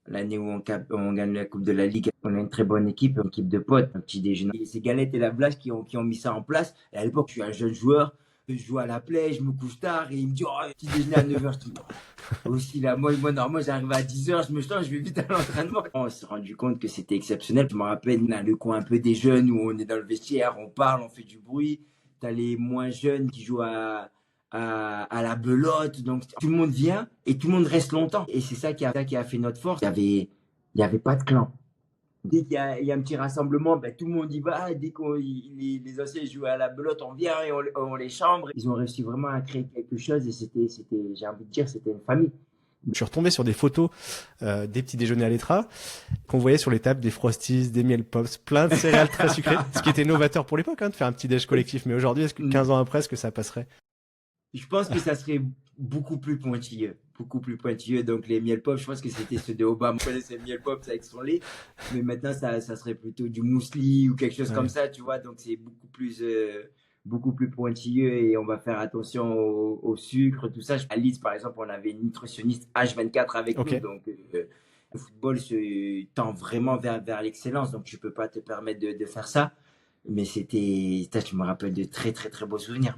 l'année où on gagne la Coupe de la Ligue. On a une très bonne équipe, une équipe de potes, un petit déjeuner. Et c'est Galette et la Blache qui ont mis ça en place. Et à l'époque, je suis un jeune joueur, je joue à la play, je me couche tard et il me dit, oh, petit déjeuner à 9h. Je dis, aussi là, normalement, j'arrive à 10h, je me change, je vais vite à l'entraînement. On s'est rendu compte que c'était exceptionnel. Je me rappelle, on a le coin un peu des jeunes où on est dans le vestiaire, on parle, on fait du bruit. T'as les moins jeunes qui jouent à la belote. Donc, tout le monde vient et tout le monde reste longtemps. Et c'est ça qui a fait notre force. Il y avait pas de clan. Dès qu'il y a un petit rassemblement, ben, tout le monde y va. Dès que les anciens jouent à la belote, on vient et on les chambre. Ils ont réussi vraiment à créer quelque chose et j'ai envie de dire, c'était une famille. Je suis retombé sur des photos des petits déjeuners à l'Etra qu'on voyait sur les tables des Frosties, des Miel Pops, plein de céréales très sucrées, ce qui était novateur pour l'époque, hein, de faire un petit déj collectif. Mais aujourd'hui, est-ce que 15 ans après, est-ce que ça passerait? Je pense que ça serait beaucoup plus pointilleux. Beaucoup plus pointilleux. Donc, les miel pops, je pense que c'était ceux de Obama. On connaissait miel pops avec son lait. Mais maintenant, ça serait plutôt du muesli ou quelque chose comme Ouais. ça, tu vois. Donc, c'est beaucoup plus pointilleux et on va faire attention au sucre, tout ça. À Leeds, par exemple, on avait une nutritionniste H24 avec nous. Ok. Donc, le football se tend vraiment vers l'excellence. Donc, tu peux pas te permettre de faire ça. Mais je me rappelle de très, très, très beaux souvenirs.